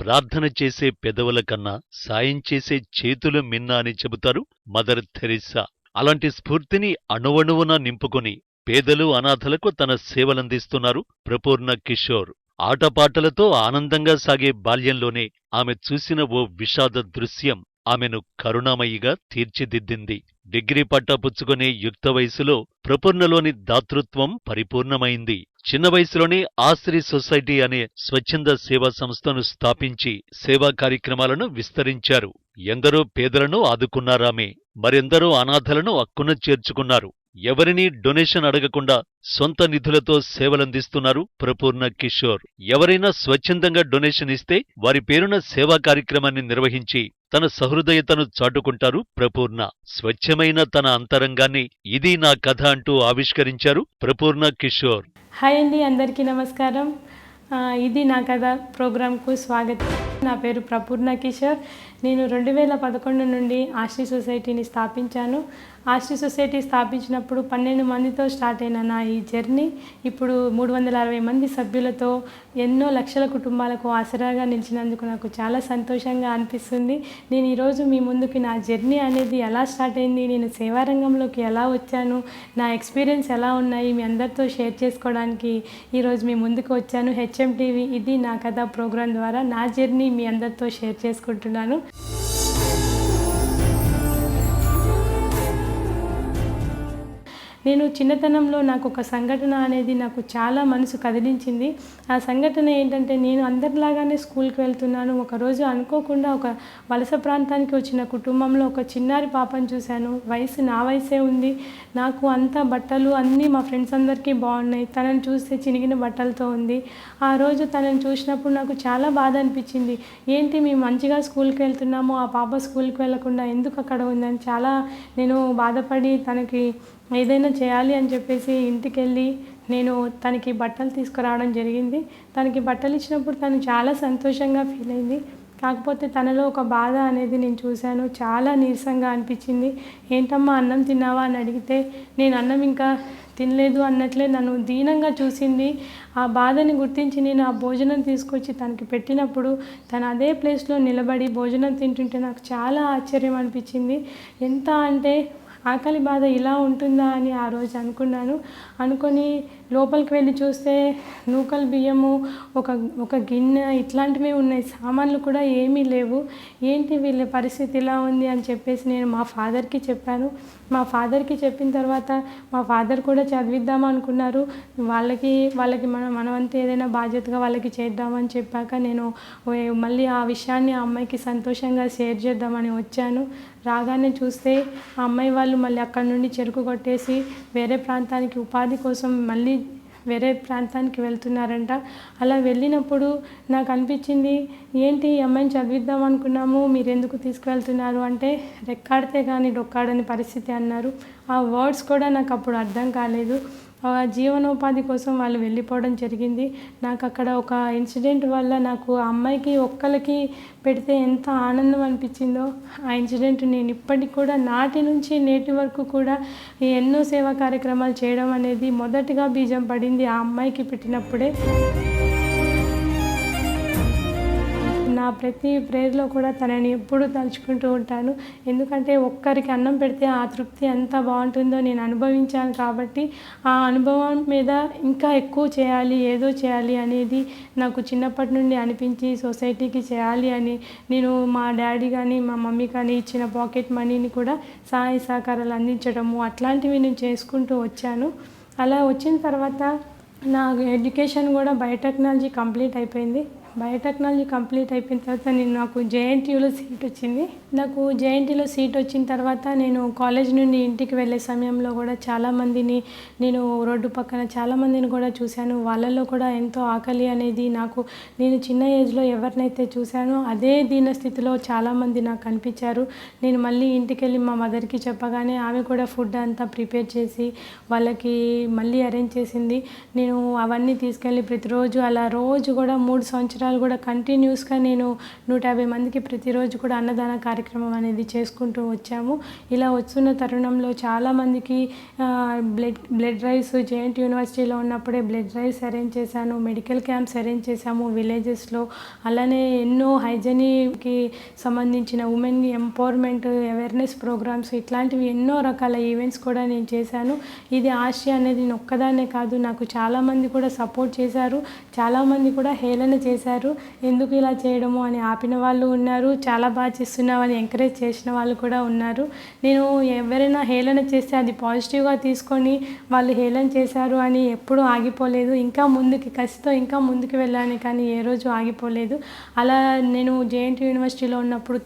ప్రార్థన చేసే పెదవుల కన్నా సాయం చేసే చేతులు మిన్న అని చెబుతారు మదర్ థెరిస్సా. అలాంటి స్ఫూర్తిని అణువణువున నింపుకొని పేదలు, అనాథలకు తన సేవలందిస్తున్నారు ప్రపూర్ణ కిషోర్. ఆటపాటలతో ఆనందంగా సాగే బాల్యంలోనే ఆమె చూసిన ఓ విషాద దృశ్యం ఆమెను కరుణామయిగా తీర్చిదిద్దింది. డిగ్రీ పట్టా పుచ్చుకునే యుక్త వయసులో ప్రపూర్ణలోని దాతృత్వం పరిపూర్ణమైంది. చిన్న వయసులోనే ఆశ్రీ సొసైటీ అనే స్వచ్ఛంద సేవా సంస్థను స్థాపించి సేవా కార్యక్రమాలను విస్తరించారు. ఎందరో పేదలను ఆదుకున్నారామె. మరెందరో అనాథలను అక్కున చేర్చుకున్నారు. ఎవరినీ డొనేషన్ అడగకుండా సొంత నిధులతో సేవలందిస్తున్నారు ప్రపూర్ణ కిషోర్. ఎవరైనా స్వచ్ఛందంగా డొనేషన్ ఇస్తే వారి పేరున సేవా కార్యక్రమాన్ని నిర్వహించి తన సహృదయతను చాటుకుంటారు ప్రపూర్ణ. స్వచ్ఛమైన తన అంతరంగాన్ని ఇది నా కథ అంటూ ఆవిష్కరించారు ప్రపూర్ణ కిషోర్. హాయ్ అండి, అందరికీ నమస్కారం. ఇది నా కథ ప్రోగ్రాంకు స్వాగతం. నా పేరు ప్రపూర్ణ కిషోర్. నేను 2011 నుండి ఆశ్రీ సొసైటీని స్థాపించాను. ఆశ్రీ సొసైటీ స్థాపించినప్పుడు 12 మందితో స్టార్ట్ అయిన నా ఈ జర్నీ ఇప్పుడు 360 మంది సభ్యులతో ఎన్నో లక్షల కుటుంబాలకు ఆసరాగా నిలిచినందుకు నాకు చాలా సంతోషంగా అనిపిస్తుంది. నేను ఈరోజు మీ ముందుకి నా జర్నీ అనేది ఎలా స్టార్ట్ అయింది, నేను సేవారంగంలోకి ఎలా వచ్చాను, నా ఎక్స్పీరియన్స్ ఎలా ఉన్నాయి మీ అందరితో షేర్ చేసుకోవడానికి ఈరోజు మీ ముందుకు వచ్చాను. హెచ్ఎంటీవీ ఇది నా కథ ప్రోగ్రాం ద్వారా నా జర్నీ మీ అందరితో షేర్ చేసుకుంటున్నాను. నేను చిన్నతనంలో నాకు ఒక సంఘటన అనేది నాకు చాలా మనసు కదిలించింది. ఆ సంఘటన ఏంటంటే, నేను అందరిలాగానే స్కూల్కి వెళ్తున్నాను. ఒకరోజు అనుకోకుండా ఒక వలస ప్రాంతానికి వచ్చిన కుటుంబంలో ఒక చిన్నారి పాపను చూశాను. వయసు నా వయసే ఉంది. నాకు అంతా బట్టలు అన్నీ మా ఫ్రెండ్స్ అందరికీ బాగున్నాయి. తనని చూస్తే చినిగిన బట్టలతో ఉంది. ఆ రోజు తనని చూసినప్పుడు నాకు చాలా బాధ అనిపించింది. ఏంటి మేము మంచిగా స్కూల్కి వెళ్తున్నాము, ఆ పాప స్కూల్కి వెళ్ళకుండా ఎందుకు అక్కడ ఉందని చాలా నేను బాధపడి తనకి ఏదైనా చేయాలి అని చెప్పేసి ఇంటికి వెళ్ళి నేను తనకి బట్టలు తీసుకురావడం జరిగింది. తనకి బట్టలు ఇచ్చినప్పుడు తను చాలా సంతోషంగా ఫీల్ అయింది. కాకపోతే తనలో ఒక బాధ అనేది నేను చూశాను. చాలా నీరసంగా అనిపించింది. ఏంటమ్మా అన్నం తిన్నావా అని అడిగితే నేను అన్నం ఇంకా తినలేదు అన్నట్లే నన్ను దీనంగా చూసింది. ఆ బాధని గుర్తించి నేను ఆ భోజనం తీసుకొచ్చి తనకి పెట్టినప్పుడు తను అదే ప్లేస్లో నిలబడి భోజనం తింటుంటే నాకు చాలా ఆశ్చర్యం అనిపించింది. ఎంత అంటే ఆకలి బాధ ఇలా ఉంటుందా అని ఆ రోజు అనుకొని లోపలికి వెళ్ళి చూస్తే నూకలు బియ్యము, ఒక గిన్నె ఇట్లాంటివే ఉన్నాయి. సామాన్లు కూడా ఏమీ లేవు. ఏంటి వీళ్ళ పరిస్థితి ఇలా ఉంది అని చెప్పేసి నేను మా ఫాదర్కి చెప్పాను. మా ఫాదర్కి చెప్పిన తర్వాత మా ఫాదర్ కూడా చదివిద్దాం అనుకున్నారు. వాళ్ళకి మనమంతా ఏదైనా బాధ్యతగా వాళ్ళకి చేద్దామని చెప్పాక నేను మళ్ళీ ఆ విషయాన్ని ఆ అమ్మాయికి సంతోషంగా షేర్ చేద్దామని వచ్చాను. రాగానే చూస్తే ఆ అమ్మాయి వాళ్ళు మళ్ళీ అక్కడి నుండి చెరుకు కొట్టేసి వేరే ప్రాంతానికి ఉపాధి కోసం మళ్ళీ వేరే ప్రాంతానికి వెళ్తున్నారంట. అలా వెళ్ళినప్పుడు నాకు అనిపించింది, ఏంటి ఈ అమ్మాయిని చదివిద్దాం అనుకున్నాము, మీరు ఎందుకు తీసుకువెళ్తున్నారు అంటే రెక్కాడితే కానీ డొక్కాడని పరిస్థితి అన్నారు. ఆ వర్డ్స్ కూడా నాకు అప్పుడు అర్థం కాలేదు. జీవనోపాధి కోసం వాళ్ళు వెళ్ళిపోవడం జరిగింది. నాకు అక్కడ ఒక ఇన్సిడెంట్ వల్ల నాకు ఆ అమ్మాయికి ఒక్కరికి పెడితే ఎంత ఆనందం అనిపించిందో ఆ ఇన్సిడెంట్ నేను ఇప్పటికి కూడా నాటి నుంచి నేటి వరకు కూడా ఎన్నో సేవా కార్యక్రమాలు చేయడం అనేది మొదటిగా బీజం పడింది ఆ అమ్మాయికి పెట్టినప్పుడే. నా ప్రతి ప్రేయర్లో కూడా తనని ఎప్పుడూ తలుచుకుంటూ ఉంటాను. ఎందుకంటే ఒక్కరికి అన్నం పెడితే ఆ తృప్తి ఎంత బాగుంటుందో నేను అనుభవించాను కాబట్టి ఆ అనుభవం మీద ఇంకా ఎక్కువ చేయాలి, ఏదో చేయాలి అనేది నాకు చిన్నప్పటి నుండి అనిపించి సొసైటీకి చేయాలి అని నేను మా డాడీ కానీ మా మమ్మీ కానీ ఇచ్చిన పాకెట్ మనీని కూడా సహాయ సహకారాలు అందించడము అట్లాంటివి నేను చేసుకుంటూ వచ్చాను. అలా వచ్చిన తర్వాత నా ఎడ్యుకేషన్ కూడా బయోటెక్నాలజీ కంప్లీట్ అయిపోయింది. బయోటెక్నాలజీ కంప్లీట్ అయిపోయిన తర్వాత నాకు జేఎన్టీయూలో సీట్ వచ్చింది. నాకు జేఎన్టీయూలో సీట్ వచ్చిన తర్వాత నేను కాలేజ్ నుండి ఇంటికి వెళ్ళే సమయంలో కూడా చాలామందిని నేను రోడ్డు పక్కన చాలామందిని కూడా చూశాను. వాళ్ళల్లో కూడా ఎంతో ఆకలి అనేది నేను చిన్న ఏజ్లో ఎవరినైతే చూశానో అదే దీన స్థితిలో చాలామంది నాకు కనిపించారు. నేను మళ్ళీ ఇంటికి వెళ్ళి మా మదర్కి చెప్పగానే ఆమె కూడా ఫుడ్ అంతా ప్రిపేర్ చేసి వాళ్ళకి మళ్ళీ అరేంజ్ చేసింది. నేను అవన్నీ తీసుకెళ్ళి ప్రతిరోజు అలా రోజు కూడా 3 సంవత్సరాలు సంవత్సరాలు కూడా కంటిన్యూస్గా నేను 150 మందికి ప్రతిరోజు కూడా అన్నదాన కార్యక్రమం అనేది చేసుకుంటూ వచ్చాము. ఇలా వస్తున్న తరుణంలో చాలామందికి బ్లడ్ డ్రైవ్స్ జేఎన్టీ యూనివర్సిటీలో ఉన్నప్పుడే బ్లడ్ డ్రైవ్స్ అరేంజ్ చేశాను, మెడికల్ క్యాంప్స్ అరేంజ్ చేశాము విలేజెస్లో. అలానే ఎన్నో హైజీన్కి సంబంధించిన ఉమెన్ ఎంపవర్మెంట్ అవేర్నెస్ ప్రోగ్రామ్స్ ఇట్లాంటివి ఎన్నో రకాల ఈవెంట్స్ కూడా నేను చేశాను. ఇది ఆశయ అనేది నేను ఒక్కదాన్నే కాదు, నాకు చాలామంది కూడా సపోర్ట్ చేశారు, చాలామంది కూడా హేళన చేశారు. ఎందుకు ఇలా చేయడము అని ఆపిన వాళ్ళు ఉన్నారు, చాలా బాగా చేస్తున్నావు అని ఎంకరేజ్ చేసిన వాళ్ళు కూడా ఉన్నారు. నేను ఎవరైనా హేళన చేస్తే అది పాజిటివ్గా తీసుకొని వాళ్ళు హేళన చేశారు అని ఎప్పుడూ ఆగిపోలేదు. ఇంకా ముందుకి కసితో ఇంకా ముందుకు వెళ్ళాను, కానీ ఏ రోజు ఆగిపోలేదు. అలా నేను జేఎన్టీ యూనివర్సిటీలో ఉన్నప్పుడు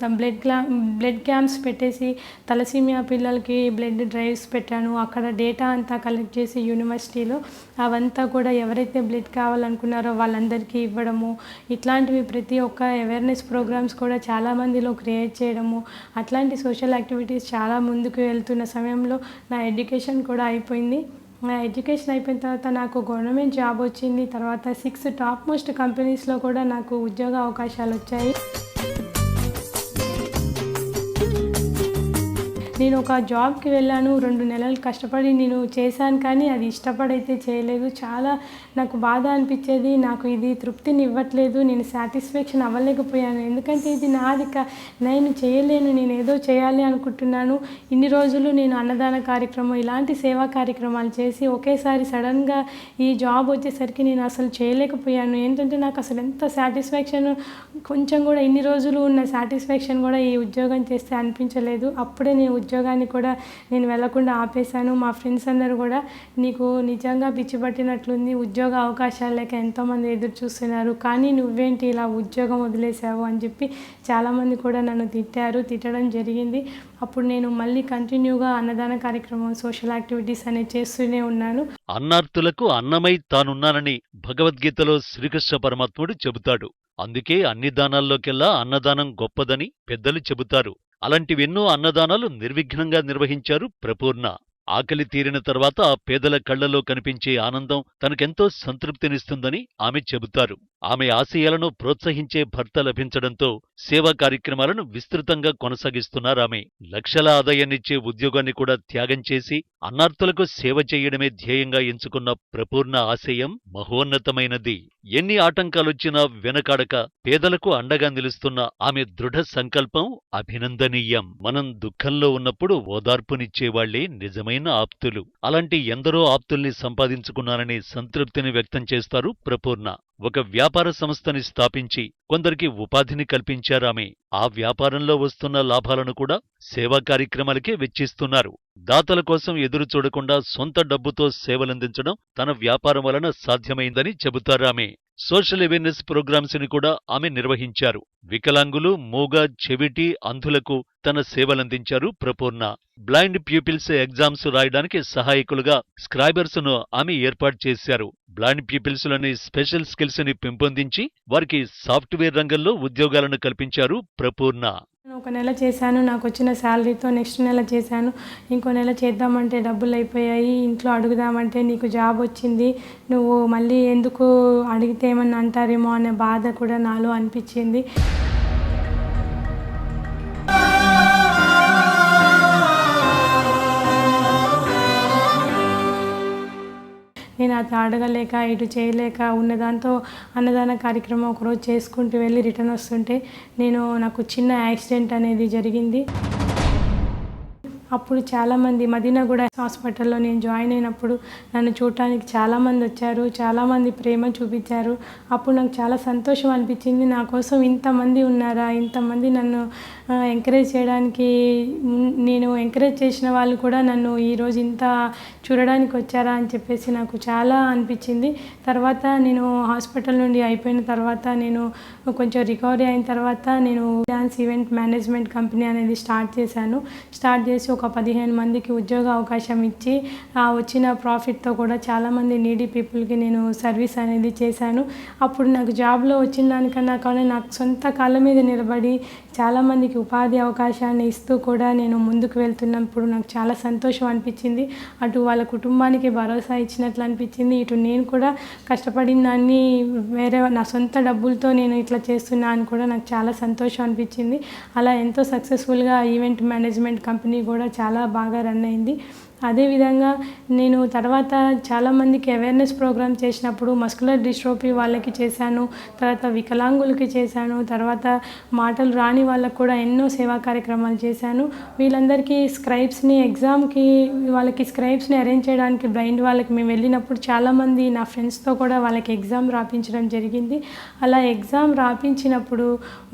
బ్లడ్ క్యాంప్స్ పెట్టేసి తలసీమియా పిల్లలకి బ్లడ్ డ్రైవ్స్ పెట్టాను. అక్కడ డేటా అంతా కలెక్ట్ చేసి యూనివర్సిటీలో అవంతా కూడా ఎవరైతే బ్లడ్ కావాలనుకున్నారో వాళ్ళందరికీ ఇవ్వడము, ఇట్లాంటివి ప్రతి ఒక్క అవేర్నెస్ ప్రోగ్రామ్స్ కూడా చాలామందిలో క్రియేట్ చేయడము, అట్లాంటి సోషల్ యాక్టివిటీస్ చాలా ముందుకు వెళ్తున్న సమయంలో నా ఎడ్యుకేషన్ కూడా అయిపోయింది. నా ఎడ్యుకేషన్ అయిపోయిన తర్వాత నాకు గవర్నమెంట్ జాబ్ వచ్చింది. తర్వాత 6 టాప్ మోస్ట్ కంపెనీస్లో కూడా నాకు ఉద్యోగ అవకాశాలు వచ్చాయి. నేను ఒక జాబ్కి వెళ్ళాను, 2 నెలలు కష్టపడి నేను చేశాను, కానీ అది ఇష్టపడైతే చేయలేదు. చాలా నాకు బాధ అనిపించేది, నాకు ఇది తృప్తిని ఇవ్వట్లేదు, నేను సాటిస్ఫాక్షన్ అవ్వలేకపోయాను. ఎందుకంటే ఇది నాది నేను చేయలేను, నేను ఏదో చేయాలి అనుకుంటున్నాను. ఇన్ని రోజులు నేను అన్నదాన కార్యక్రమం ఇలాంటి సేవా కార్యక్రమాలు చేసి ఒకేసారి సడన్గా ఈ జాబ్ వచ్చేసరికి నేను అసలు చేయలేకపోయాను. ఏంటంటే నాకు అసలు ఎంత సాటిస్ఫాక్షన్, కొంచెం కూడా ఇన్ని రోజులు ఉన్న సాటిస్ఫాక్షన్ కూడా ఈ ఉద్యోగం చేస్తే అనిపించలేదు. అప్పుడే నేను ఉద్యోగాన్ని కూడా నేను వెళ్లకుండా ఆపేశాను. మా ఫ్రెండ్స్ అందరూ కూడా నీకు నిజంగా పిచ్చి పట్టినట్లుంది, ఉద్యోగ అవకాశాలు లేక ఎంతోమంది ఎదురు చూస్తున్నారు, కానీ నువ్వేంటి ఇలా ఉద్యోగం వదిలేసావు అని చెప్పి చాలామంది కూడా నన్ను తిట్టడం జరిగింది. అప్పుడు నేను మళ్ళీ కంటిన్యూగా అన్నదాన కార్యక్రమం సోషల్ యాక్టివిటీస్ అనేవి చేస్తూనే ఉన్నాను. అన్నార్తులకు అన్నమై తానున్నానని భగవద్గీతలో శ్రీకృష్ణ పరమాత్ముడు చెబుతాడు. అందుకే అన్ని దానాల్లోకెల్లా అన్నదానం గొప్పదని పెద్దలు చెబుతారు. అలాంటివెన్నో అన్నదానాలు నిర్విఘ్నంగా నిర్వహించారు ప్రపూర్ణ. ఆకలి తీరిన తర్వాత ఆ పేదల కళ్లలో కనిపించే ఆనందం తనకెంతో సంతృప్తినిస్తుందని ఆమె చెబుతారు. ఆమె ఆశయాలను ప్రోత్సహించే భర్త లభించడంతో సేవా కార్యక్రమాలను విస్తృతంగా కొనసాగిస్తున్నారామె. లక్షల ఆదాయాన్నిచ్చే ఉద్యోగాన్ని కూడా త్యాగం చేసి అన్నార్తులకు సేవ చేయడమే ధ్యేయంగా ఎంచుకున్న ప్రపూర్ణ ఆశయం మహోన్నతమైనది. ఎన్ని ఆటంకాలొచ్చినా వెనకాడక పేదలకు అండగా నిలుస్తున్న ఆమె దృఢ సంకల్పం అభినందనీయం. మనం దుఃఖంలో ఉన్నప్పుడు ఓదార్పునిచ్చేవాళ్లే నిజమైన ఆప్తులు. అలాంటి ఎందరో ఆప్తుల్ని సంపాదించుకున్నాననే సంతృప్తిని వ్యక్తం చేస్తారు ప్రపూర్ణ. ఒక వ్యాపార సంస్థని స్థాపించి కొందరికి ఉపాధిని కల్పించారామె. ఆ వ్యాపారంలో వస్తున్న లాభాలను కూడా సేవా కార్యక్రమాలకే వెచ్చిస్తున్నారు. దాతల కోసం ఎదురు చూడకుండా సొంత డబ్బుతో సేవలందించడం తన వ్యాపారం వలన సాధ్యమైందని చెబుతారామె. సోషల్ అవేర్నెస్ ప్రోగ్రామ్స్ ని కూడా ఆమె నిర్వహించారు. వికలాంగులు, మూగ, చెవిటి, అంధులకు తన సేవలందించారు ప్రపూర్ణ. బ్లైండ్ పీపుల్స్ ఎగ్జామ్స్ రాయడానికి సహాయకులుగా స్క్రైబర్స్ ను ఆమె ఏర్పాటు చేశారు. బ్లైండ్ పీపుల్స్ లోని స్పెషల్ స్కిల్స్ ని పెంపొందించి వారికి సాఫ్ట్వేర్ రంగంలో ఉద్యోగాలను కల్పించారు ప్రపూర్ణ. ఒక నెల చేశాను, నాకు వచ్చిన శాలరీతో నెక్స్ట్ నెల చేశాను. ఇంకో నెల చేద్దామంటే డబ్బులు అయిపోయాయి. ఇంట్లో అడుగుదామంటే నీకు జాబ్ వచ్చింది, నువ్వు మళ్ళీ ఎందుకు అడిగితే ఏమన్నా అంటారేమో అనే బాధ కూడా నాలో అనిపించింది. నేను అది అడగలేక ఇటు చేయలేక ఉన్నదాంతో అన్నదాన కార్యక్రమం ఒకరోజు చేసుకుంటూ వెళ్ళి రిటర్న్ వస్తుంటే నాకు చిన్న యాక్సిడెంట్ అనేది జరిగింది. అప్పుడు చాలామంది మదీనాగూడ హాస్పిటల్లో నేను జాయిన్ అయినప్పుడు నన్ను చూడటానికి చాలామంది వచ్చారు, చాలామంది ప్రేమ చూపించారు. అప్పుడు నాకు చాలా సంతోషం అనిపించింది. నా కోసం ఇంతమంది ఉన్నారా, ఇంతమంది నన్ను ఎంకరేజ్ చేయడానికి, నేను ఎంకరేజ్ చేసిన వాళ్ళు కూడా నన్ను ఈరోజు ఇంత చూడడానికి వచ్చారా అని చెప్పేసి నాకు చాలా అనిపించింది. తర్వాత నేను హాస్పిటల్ నుండి అయిపోయిన తర్వాత నేను కొంచెం రికవరీ అయిన తర్వాత నేను డ్యాన్స్ ఈవెంట్ మేనేజ్మెంట్ కంపెనీ అనేది స్టార్ట్ చేసి ఒక ఒక 15 మందికి ఉద్యోగ అవకాశం ఇచ్చి వచ్చిన ప్రాఫిట్తో కూడా చాలామంది నీడీ పీపుల్కి నేను సర్వీస్ అనేది చేశాను. అప్పుడు నాకు జాబ్లో వచ్చిన దానికన్నా కానీ నాకు సొంత కాళ్ళ మీద నిలబడి చాలామందికి ఉపాధి అవకాశాన్ని ఇస్తూ కూడా నేను ముందుకు వెళ్తున్నప్పుడు నాకు చాలా సంతోషం అనిపించింది. అటు వాళ్ళ కుటుంబానికి భరోసా ఇచ్చినట్లు అనిపించింది. ఇటు నేను కూడా కష్టపడిన దాన్ని వేరే నా సొంత డబ్బులతో నేను ఇట్లా చేస్తున్నా అని కూడా నాకు చాలా సంతోషం అనిపించింది. అలా ఎంతో సక్సెస్ఫుల్గా ఈవెంట్ మేనేజ్మెంట్ కంపెనీ కూడా చాలా బాగా రన్ అయింది. అదేవిధంగా నేను తర్వాత చాలామందికి అవేర్నెస్ ప్రోగ్రామ్ చేసినప్పుడు మస్కులర్ డిస్ట్రోఫీ వాళ్ళకి చేశాను, తర్వాత వికలాంగులకి చేశాను, తర్వాత మాటలు రాని వాళ్ళకు కూడా ఎన్నో సేవా కార్యక్రమాలు చేశాను. వీళ్ళందరికీ స్క్రైబ్స్ని ఎగ్జామ్కి వాళ్ళకి స్క్రైబ్స్ని అరేంజ్ చేయడానికి బ్లైండ్ వాళ్ళకి మేము వెళ్ళినప్పుడు చాలామంది నా ఫ్రెండ్స్తో కూడా వాళ్ళకి ఎగ్జామ్ రాపించడం జరిగింది. అలా ఎగ్జామ్ రాపించినప్పుడు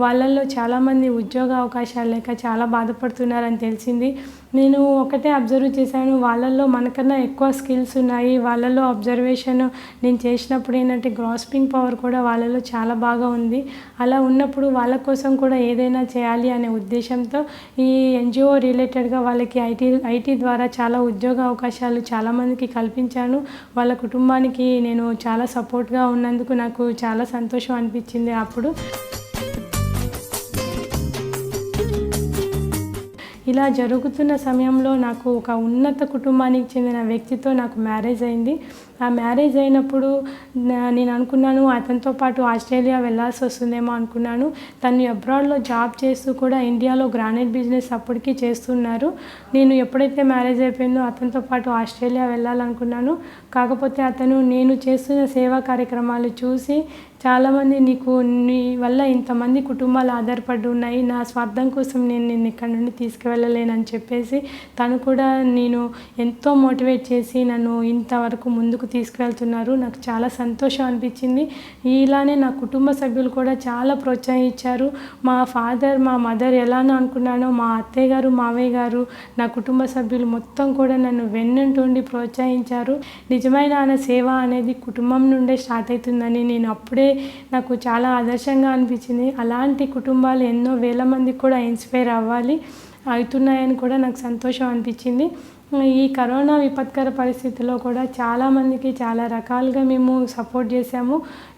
వాళ్ళల్లో చాలామంది ఉద్యోగ అవకాశాలు లేక చాలా బాధపడుతున్నారని తెలిసింది. నేను ఒకటే అబ్జర్వ్ చేశాను, వాళ్ళల్లో మనకన్నా ఎక్కువ స్కిల్స్ ఉన్నాయి. వాళ్ళల్లో అబ్జర్వేషన్ నేను చేసినప్పుడు ఏంటంటే గ్రాస్పింగ్ పవర్ కూడా వాళ్ళలో చాలా బాగా ఉంది. అలా ఉన్నప్పుడు వాళ్ళ కోసం కూడా ఏదైనా చేయాలి అనే ఉద్దేశంతో ఈ ఎన్జిఓ రిలేటెడ్గా వాళ్ళకి ఐటీ ద్వారా చాలా ఉద్యోగ అవకాశాలు చాలామందికి కల్పించాను. వాళ్ళ కుటుంబానికి నేను చాలా సపోర్ట్గా ఉన్నందుకు నాకు చాలా సంతోషం అనిపించింది. అప్పుడు ఇలా జరుగుతున్న సమయంలో నాకు ఒక ఉన్నత కుటుంబానికి చెందిన వ్యక్తితో నాకు మ్యారేజ్ అయింది. ఆ మ్యారేజ్ అయినప్పుడు నేను అనుకున్నాను అతనితో పాటు ఆస్ట్రేలియా వెళ్ళాల్సి వస్తుందేమో అనుకున్నాను. తను అబ్రాడ్లో జాబ్ చేస్తూ కూడా ఇండియాలో గ్రానైట్ బిజినెస్ అప్పటికి చేస్తున్నారు. నేను ఎప్పుడైతే మ్యారేజ్ అయిపోయిందో అతనితో పాటు ఆస్ట్రేలియా వెళ్ళాలనుకున్నాను. కాకపోతే అతను నేను చేస్తున్న సేవా కార్యక్రమాలు చూసి చాలామంది నీ వల్ల ఇంతమంది కుటుంబాలు ఆధారపడి ఉన్నాయి, నా స్వార్థం కోసం నేను నిన్ను ఇక్కడ నుండి తీసుకువెళ్ళలేనని చెప్పేసి తను కూడా నేను ఎంతో మోటివేట్ చేసి నన్ను ఇంతవరకు ముందుకు తీసుకువెళ్తున్నారు. నాకు చాలా సంతోషం అనిపించింది. ఇలానే నా కుటుంబ సభ్యులు కూడా చాలా ప్రోత్సహించారు. మా ఫాదర్ మా మదర్ ఎలానో అనుకున్నానో మా అత్తయ్య గారు మావయ్య గారు నా కుటుంబ సభ్యులు మొత్తం కూడా నన్ను వెన్నంటుండి ప్రోత్సహించారు. నిజమైన సేవ అనేది కుటుంబం నుండే స్టార్ట్ అవుతుందని నేను అప్పుడే నాకు చాలా ఆదర్శంగా అనిపించింది. అలాంటి కుటుంబాలు ఎన్నో వేల మందికి కూడా ఇన్స్పైర్ అవుతున్నాయని కూడా నాకు సంతోషం అనిపించింది. ఈ కరోనా విపత్కర పరిస్థితిలో కూడా చాలామందికి చాలా రకాలుగా మేము సపోర్ట్ చేశాము.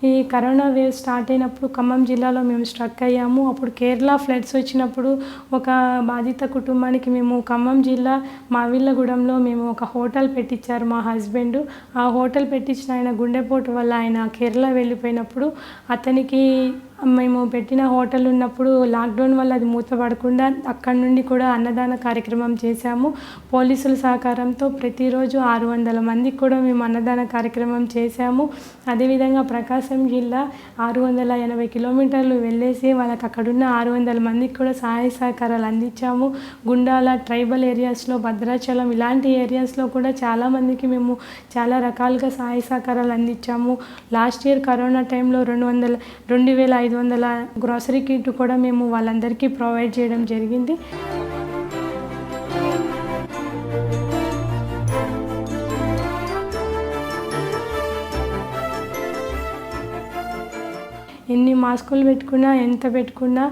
ఈ కరోనా వేవ్ స్టార్ట్ అయినప్పుడు ఖమ్మం జిల్లాలో మేము స్ట్రక్ అయ్యాము. అప్పుడు కేరళ ఫ్లడ్స్ వచ్చినప్పుడు ఒక బాధిత కుటుంబానికి మేము ఖమ్మం జిల్లా మావిళ్ళగూడెంలో మేము ఒక హోటల్ పెట్టించారు మా హస్బెండ్. ఆ హోటల్ పెట్టించిన ఆయన గుండెపోటు వల్ల ఆయన కేరళ వెళ్ళిపోయినప్పుడు అతనికి మేము పెట్టిన హోటల్ ఉన్నప్పుడు లాక్డౌన్ వల్ల అది మూతపడకుండా అక్కడి నుండి కూడా అన్నదాన కార్యక్రమం చేశాము. పోలీసుల సహకారంతో ప్రతిరోజు 600 మందికి కూడా మేము అన్నదాన కార్యక్రమం చేశాము. అదేవిధంగా ప్రకాశం జిల్లా 680 కిలోమీటర్లు వెళ్ళేసి వాళ్ళకి అక్కడున్న 600 మందికి కూడా సహాయ సహకారాలు అందించాము. గుండాల ట్రైబల్ ఏరియాస్లో, భద్రాచలం ఇలాంటి ఏరియాస్లో కూడా చాలామందికి మేము చాలా రకాలుగా సహాయ సహకారాలు అందించాము. లాస్ట్ ఇయర్ కరోనా టైంలో 2500 గ్రోసరీ కిట్ కూడా మేము వాళ్ళందరికీ ప్రొవైడ్ చేయడం జరిగింది. ఎన్ని మాస్కులు పెట్టుకున్నా ఎంత పెట్టుకున్నా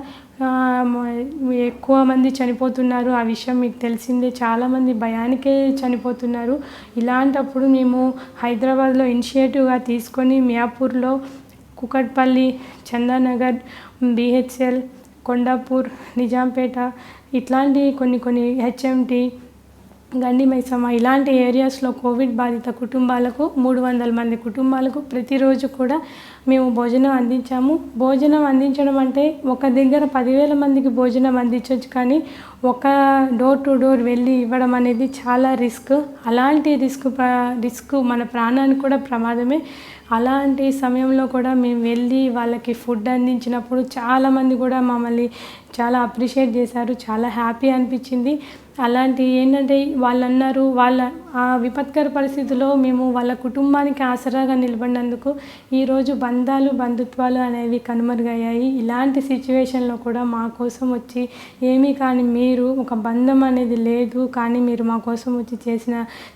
ఎక్కువ మంది చనిపోతున్నారు. ఆ విషయం మీకు తెలిసిందే. చాలామంది భయానికే చనిపోతున్నారు. ఇలాంటప్పుడు మేము హైదరాబాద్లో ఇనిషియేటివ్గా తీసుకొని మియాపూర్లో, కుకట్పల్లి, చందానగర్, బిహెచ్ఎల్, కొండాపూర్, నిజాంపేట ఇట్లాంటి కొన్ని హెచ్ఎంటి, గండి మైసమ్మ ఇలాంటి ఏరియాస్లో కోవిడ్ బాధిత కుటుంబాలకు 300 మంది కుటుంబాలకు ప్రతిరోజు కూడా మేము భోజనం అందించాము. భోజనం అందించడం అంటే ఒక దగ్గర 10,000 మందికి భోజనం అందించవచ్చు, కానీ ఒక డోర్ టు డోర్ వెళ్ళి ఇవ్వడం అనేది చాలా రిస్క్. అలాంటి రిస్క్ మన ప్రాణానికి కూడా ప్రమాదమే. అలాంటి సమయంలో కూడా మేము వెళ్ళి వాళ్ళకి ఫుడ్ అందించినప్పుడు చాలామంది కూడా మమ్మల్ని చాలా అప్రిషియేట్ చేశారు. చాలా హ్యాపీ అనిపించింది. అలాంటి ఏంటంటే వాళ్ళు అన్నారు, వాళ్ళ ఆ విపత్కర పరిస్థితిలో మేము వాళ్ళ కుటుంబానికి ఆసరాగా నిలబడినందుకు ఈరోజు బంధుత్వాలు అనేవి కనుమరుగయ్యాయి. ఇలాంటి సిచ్యువేషన్లో కూడా మా కోసం వచ్చి ఏమీ కానీ మీరు ఒక బంధం అనేది లేదు, కానీ మీరు మా కోసం వచ్చి చేసిన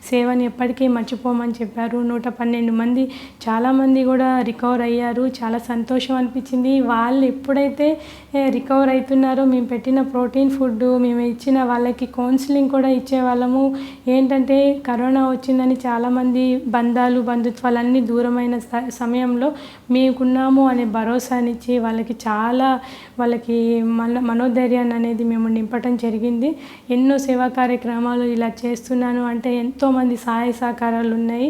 సేవని ఎప్పటికీ మర్చిపోమని చెప్పారు. 112 మంది చాలామంది కూడా రికవర్ అయ్యారు. చాలా సంతోషం అనిపించింది. వాళ్ళు ఎప్పుడైతే రికవర్ అవుతున్నారో మేము పెట్టిన ప్రోటీన్ ఫుడ్, మేము ఇచ్చిన వాళ్ళకి కౌన్సిలింగ్ కూడా ఇచ్చేవాళ్ళము. ఏంటంటే కరోనా వచ్చిందని చాలామంది బంధుత్వాలన్నీ దూరమైన సమయంలో మేముకున్నాము అనే భరోసానిచ్చి వాళ్ళకి మనోధైర్యాన్ని అనేది మేము నింపటం జరిగింది. ఎన్నో సేవా కార్యక్రమాలు ఇలా చేస్తున్నాను అంటే ఎంతోమంది సహాయ సహకారాలు ఉన్నాయి.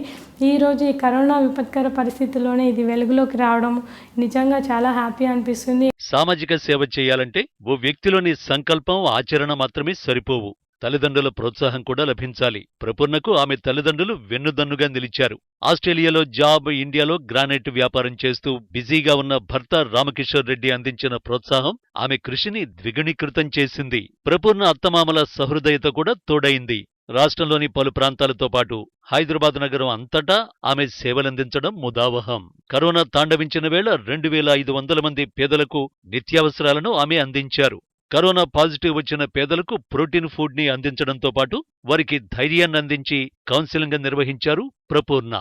ఈరోజు ఈ కరోనా విపత్కర పరిస్థితుల్లోనే ఇది వెలుగులోకి రావడం నిజంగా చాలా హ్యాపీ అనిపిస్తుంది. సామాజిక సేవ చేయాలంటే ఓ వ్యక్తిలోని సంకల్పం, ఆచరణ మాత్రమే సరిపోవు. తల్లిదండ్రుల ప్రోత్సాహం కూడా లభించాలి. ప్రపూర్ణకు ఆమె తల్లిదండ్రులు వెన్నుదన్నుగా నిలిచారు. ఆస్ట్రేలియాలో జాబ్, ఇండియాలో గ్రానైట్ వ్యాపారం చేస్తూ బిజీగా ఉన్న భర్త రామకిషోర్ రెడ్డి అందించిన ప్రోత్సాహం ఆమె కృషిని ద్విగుణీకృతం చేసింది. ప్రపూర్ణ అత్తమామల సహృదయత కూడా తోడైంది. రాష్ట్రంలోని పలు ప్రాంతాలతో పాటు హైదరాబాద్ నగరం అంతటా ఆమె సేవలందించడం ముదావహం. కరోనా తాండవించిన వేళ 2500 మంది పేదలకు నిత్యావసరాలను ఆమె అందించారు. కరోనా పాజిటివ్ వచ్చిన పేదలకు ప్రోటీన్ ఫుడ్ ని అందించడంతో పాటు వారికి ధైర్యాన్ని అందించి కౌన్సిలింగ్ నిర్వహించారు ప్రపూర్ణ.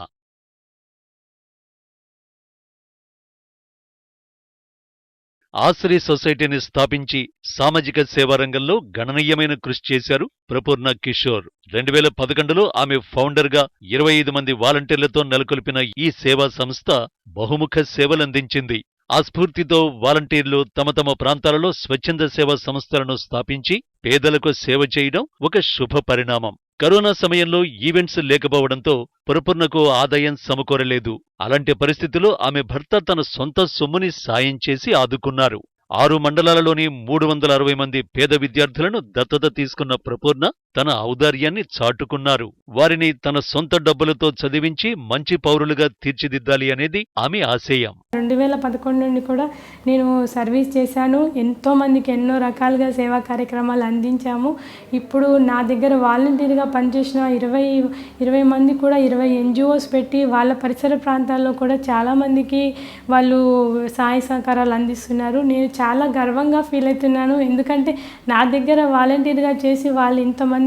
ఆశ్రయ సొసైటీని స్థాపించి సామాజిక సేవా రంగంలో గణనీయమైన కృషి చేశారు ప్రపూర్ణ కిషోర్. 2011లో ఆమె ఫౌండర్గా 25 మంది వాలంటీర్లతో నెలకొల్పిన ఈ సేవా సంస్థ బహుముఖ సేవలందించింది. ఆ స్ఫూర్తితో వాలంటీర్లు తమ తమ ప్రాంతాలలో స్వచ్ఛంద సేవా సంస్థలను స్థాపించి పేదలకు సేవ చేయడం ఒక శుభ పరిణామం. కరోనా సమయంలో ఈవెంట్స్ లేకపోవడంతో ప్రపూర్ణకు ఆదాయం సమకూరలేదు. అలాంటి పరిస్థితిలో ఆమె భర్త తన సొంత సొమ్ముని సాయం చేసి ఆదుకున్నారు. 6 మండలాలలోని 360 మంది పేద విద్యార్థులను దత్తత తీసుకున్న ప్రపూర్ణ తన ఔదార్యాన్ని చాటుకున్నారు. వారిని తన సొంత డబ్బులతో చదివించి మంచి పౌరులుగా తీర్చిదిద్దాలి అనేది ఆమె ఆశయం. 2011 నుండి కూడా నేను సర్వీస్ చేశాను. ఎంతోమందికి ఎన్నో రకాలుగా సేవా కార్యక్రమాలు అందించాము. ఇప్పుడు నా దగ్గర వాలంటీర్గా పనిచేసిన 20 మంది కూడా 20 NGOs పెట్టి వాళ్ళ పరిసర ప్రాంతాల్లో కూడా చాలామందికి వాళ్ళు సహాయ సహకారాలు అందిస్తున్నారు. నేను చాలా గర్వంగా ఫీల్ అవుతున్నాను. ఎందుకంటే నా దగ్గర వాలంటీర్గా చేసి వాళ్ళు ఇంతమందికి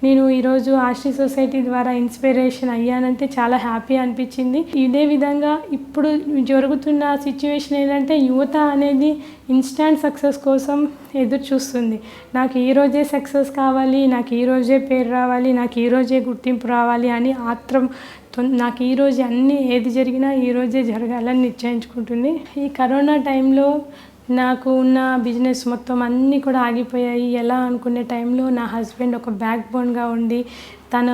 నేను ఈరోజు ఆశ్రయ సొసైటీ ద్వారా ఇన్స్పిరేషన్ అయ్యానంటే చాలా హ్యాపీ అనిపించింది. ఇదే విధంగా ఇప్పుడు జరుగుతున్న సిచ్యువేషన్ ఏంటంటే యువత అనేది ఇన్స్టాంట్ సక్సెస్ కోసం ఎదురు చూస్తుంది. నాకు ఈరోజే సక్సెస్ కావాలి, నాకు ఈరోజే పేరు రావాలి, నాకు ఈరోజే గుర్తింపు రావాలి అని ఆత్రం, నాకు ఈరోజు ఏది జరిగినా ఈరోజే జరగాలని నిశ్చయించుకుంటుంది. ఈ కరోనా టైంలో నాకు ఉన్న బిజినెస్ మొత్తం అన్నీ కూడా ఆగిపోయాయి. ఎలా అనుకునే టైంలో నా హస్బెండ్ ఒక బ్యాక్ బోన్గా ఉండి తన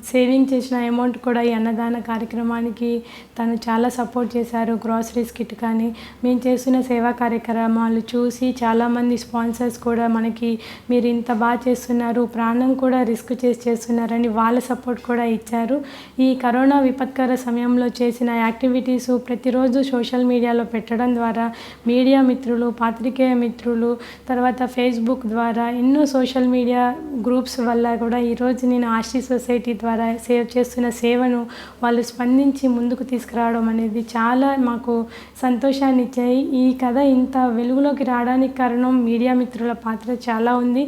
సేవింగ్ చేసిన అమౌంట్ కూడా ఈ అన్నదాన కార్యక్రమానికి తను చాలా సపోర్ట్ చేశారు. గ్రాసరీస్ కిట్ కానీ మేము చేస్తున్న సేవా కార్యక్రమాలు చూసి చాలామంది స్పాన్సర్స్ కూడా మనకి మీరు ఇంత బాగా చేస్తున్నారు, ప్రాణం కూడా రిస్క్ చేసి చేస్తున్నారని వాళ్ళ సపోర్ట్ కూడా ఇచ్చారు. ఈ కరోనా విపత్కర సమయంలో చేసిన యాక్టివిటీస్ ప్రతిరోజు సోషల్ మీడియాలో పెట్టడం ద్వారా మీడియా మిత్రులు, పాత్రికేయ మిత్రులు, తర్వాత ఫేస్బుక్ ద్వారా ఎన్నో సోషల్ మీడియా గ్రూప్స్ వల్ల కూడా ఈరోజు నేను ఆశ్రయ సొసైటీ ద్వారా చేస్తున్న సేవను వాళ్ళు స్పందించి ముందుకు తీసుకురావడం అనేది చాలా మాకు సంతోషాన్ని ఇచ్చాయి. ఈ కథ ఇంత వెలుగులోకి రావడానికి కారణం మీడియా మిత్రుల పాత్ర చాలా ఉంది.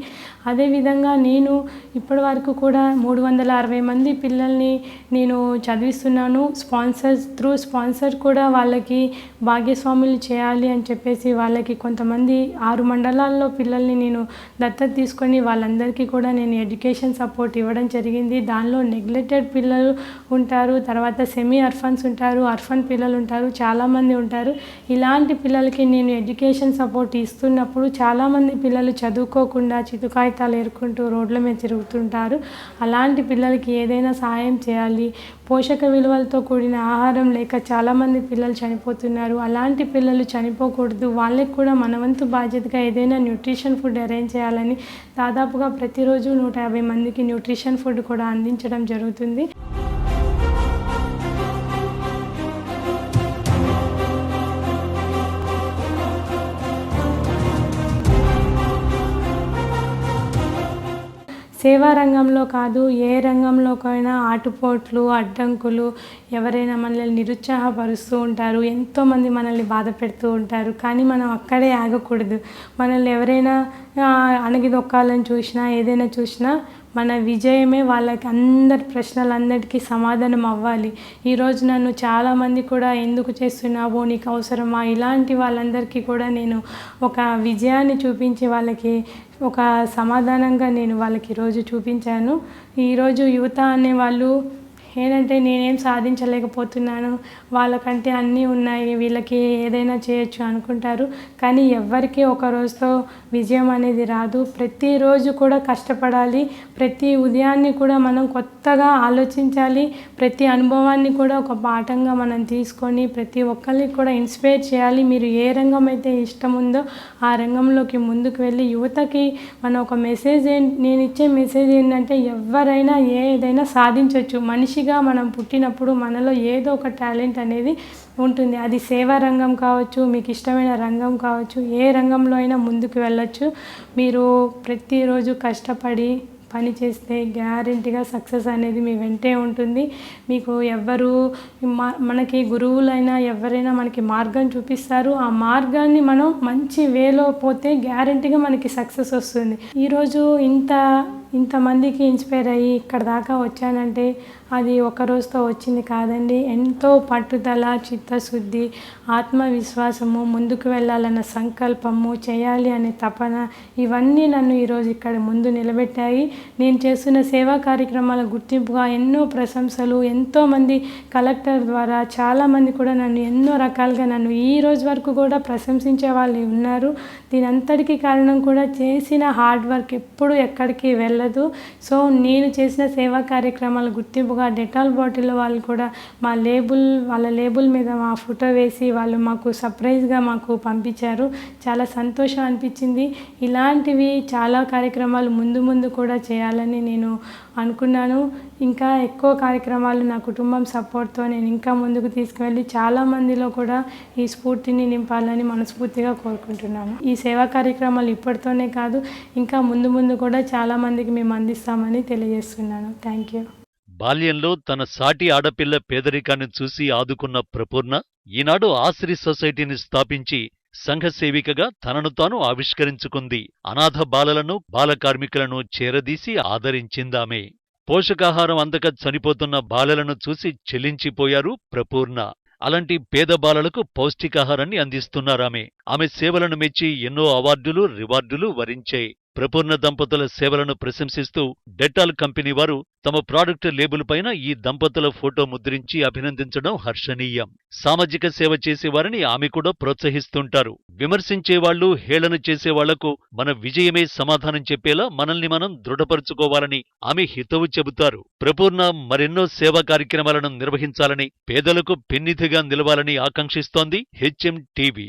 అదేవిధంగా నేను ఇప్పటి వరకు కూడా 360 మంది పిల్లల్ని నేను చదివిస్తున్నాను. స్పాన్సర్ కూడా వాళ్ళకి భాగ్యస్వాములు చేయాలి అని చెప్పేసి వాళ్ళకి కొంతమంది 6 మండలాల్లో పిల్లల్ని నేను దత్తత తీసుకొని వాళ్ళందరికీ కూడా నేను ఎడ్యుకేషన్ సపోర్ట్ ఇవ్వడం జరిగింది. దానిలో నెగ్లెక్టెడ్ పిల్లలు ఉంటారు, తర్వాత సెమీ అర్ఫన్స్ ఉంటారు, అర్ఫన్ పిల్లలు ఉంటారు, చాలామంది ఉంటారు. ఇలాంటి పిల్లలకి నేను ఎడ్యుకేషన్ సపోర్ట్ ఇస్తున్నప్పుడు చాలామంది పిల్లలు చదువుకోకుండా చితుకాయితాలు ఏరుకుంటూ రోడ్ల మీద తిరుగుతుంటారు. అలాంటి పిల్లలకి ఏదైనా సహాయం చేయాలి. పోషక విలువలతో కూడిన ఆహారం లేక చాలామంది పిల్లలు చనిపోతున్నారు. అలాంటి పిల్లలు చనిపోకూడదు. వాళ్ళకి కూడా మన వంతు బాధ్యతగా ఏదైనా న్యూట్రిషన్ ఫుడ్ అరేంజ్ చేయాలని దాదాపుగా ప్రతిరోజు 150 మందికి న్యూట్రిషన్ ఫుడ్ కూడా అందించడం జరుగుతుంది. సేవా రంగంలో కాదు, ఏ రంగంలోకైనా ఆటుపోట్లు, అడ్డంకులు, ఎవరైనా మనల్ని నిరుత్సాహపరుస్తూ ఉంటారు. ఎంతోమంది మనల్ని బాధ పెడుతూ ఉంటారు. కానీ మనం అక్కడే ఆగకూడదు. మనల్ని ఎవరైనా అణగిదొక్కాలని చూసినా, ఏదైనా చూసినా మన విజయమే వాళ్ళకి అందరి ప్రశ్నలందరికీ సమాధానం అవ్వాలి. ఈరోజు నన్ను చాలామంది కూడా ఎందుకు చేస్తున్నావో, నీకు అవసరమా, ఇలాంటి వాళ్ళందరికీ కూడా నేను ఒక విజయాన్ని చూపించి వాళ్ళకి ఒక సమాధానంగా నేను వాళ్ళకి ఈరోజు చూపించాను. ఈరోజు యువత అనేవాళ్ళు ఏంటంటే నేనేం సాధించలేకపోతున్నాను, వాళ్ళకంటే అన్నీ ఉన్నాయి, వీళ్ళకి ఏదైనా చేయొచ్చు అనుకుంటారు. కానీ ఎవ్వరికీ ఒక రోజుతో విజయం అనేది రాదు. ప్రతిరోజు కూడా కష్టపడాలి. ప్రతి ఉదయాన్ని కూడా మనం కొత్తగా ఆలోచించాలి. ప్రతి అనుభవాన్ని కూడా ఒక పాఠంగా మనం తీసుకొని ప్రతి ఒక్కరిని కూడా ఇన్స్పైర్ చేయాలి. మీరు ఏ రంగం అయితే ఇష్టం ఉందో ఆ రంగంలోకి ముందుకు వెళ్ళి యువతకి మన ఒక మెసేజ్ నేను ఇచ్చే మెసేజ్ ఏంటంటే ఎవరైనా ఏదైనా సాధించవచ్చు. మనిషిగా మనం పుట్టినప్పుడు మనలో ఏదో ఒక టాలెంట్ అనేది ఉంటుంది. అది సేవా రంగం కావచ్చు, మీకు ఇష్టమైన రంగం కావచ్చు, ఏ రంగంలో అయినా ముందుకు వెళ్ళొచ్చు. మీరు ప్రతిరోజు కష్టపడి పని చేస్తే గ్యారెంటీగా సక్సెస్ అనేది మీ వెంటే ఉంటుంది. మీకు ఎవ్వరు మనకి గురువులైనా ఎవరైనా మనకి మార్గం చూపిస్తారు. ఆ మార్గాన్ని మనం మంచి వేలో పోతే గ్యారెంటీగా మనకి సక్సెస్ వస్తుంది. ఈరోజు ఇంతమందికి ఇన్స్పైర్ అయ్యి ఇక్కడ దాకా వచ్చానంటే అది ఒక రోజుతో వచ్చింది కాదండి. ఎంతో పట్టుదల, చిత్తశుద్ధి, ఆత్మవిశ్వాసము, ముందుకు వెళ్ళాలన్న సంకల్పము, చేయాలి అనే తపన, ఇవన్నీ నన్ను ఈరోజు ఇక్కడ ముందు నిలబెట్టాయి. నేను చేస్తున్న సేవా కార్యక్రమాల గుర్తింపుగా ఎన్నో ప్రశంసలు, ఎంతోమంది కలెక్టర్ ద్వారా చాలామంది కూడా నన్ను ఎన్నో రకాలుగా నన్ను ఈ రోజు వరకు కూడా ప్రశంసించే వాళ్ళు ఉన్నారు. దీని అంతటికీ కారణం కూడా చేసిన హార్డ్ వర్క్ ఎప్పుడు ఎక్కడికి వెళ్ళదు. సో నేను చేసిన సేవా కార్యక్రమాల గుర్తింపుగా డెటాల్ బాటిల్ వాళ్ళు కూడా వాళ్ళ లేబుల్ మీద మా ఫోటో వేసి వాళ్ళు మాకు సర్ప్రైజ్గా మాకు పంపించారు. చాలా సంతోషం అనిపించింది. ఇలాంటివి చాలా కార్యక్రమాలు ముందు కూడా చేయాలని నేను అనుకున్నాను. ఇంకా ఎక్కువ కార్యక్రమాలు నా కుటుంబం సపోర్ట్తో నేను ఇంకా ముందుకు తీసుకువెళ్ళి చాలామందిలో కూడా ఈ స్ఫూర్తిని నింపాలని మనస్ఫూర్తిగా కోరుకుంటున్నాను. ఈ సేవా కార్యక్రమాలు ఇప్పటితోనే కాదు, ఇంకా ముందు కూడా చాలామందికి మేము అందిస్తామని తెలియజేస్తున్నాను. Thank you. బాల్యంలో తన సాటి ఆడపిల్ల పేదరికాన్ని చూసి ఆదుకున్న ప్రపూర్ణ ఈనాడు ఆశ్రీ సొసైటీని స్థాపించి సంఘ సేవికగా తనను తాను ఆవిష్కరించుకుంది. అనాథ బాలలను, బాల కార్మికులను చేరదీసి ఆదరించిందామె. పోషకాహారం అందక చనిపోతున్న బాలలను చూసి చెలించిపోయారు ప్రపూర్ణ. అలాంటి పేద బాలలకు పౌష్టికాహారాన్ని అందిస్తున్నారామె. ఆమె సేవలను మెచ్చి ఎన్నో అవార్డులు, రివార్డులు వరించాయి. ప్రపూర్ణ దంపతుల సేవలను ప్రశంసిస్తూ డెటాల్ కంపెనీ వారు తమ ప్రాడక్ట్ లేబుల్ పైన ఈ దంపతుల ఫోటో ముద్రించి అభినందించడం హర్షణీయం. సామాజిక సేవ చేసేవారిని ఆమె కూడా ప్రోత్సహిస్తుంటారు. విమర్శించేవాళ్లు, హేళన చేసేవాళ్లకు మన విజయమే సమాధానం చెప్పేలా మనల్ని మనం దృఢపరుచుకోవాలని ఆమె హితవు చెబుతారు. ప్రపూర్ణ మరెన్నో సేవా కార్యక్రమాలను నిర్వహించాలని, పేదలకు పెన్నిధిగా నిలవాలని ఆకాంక్షిస్తోంది హెచ్ఎం టీవీ.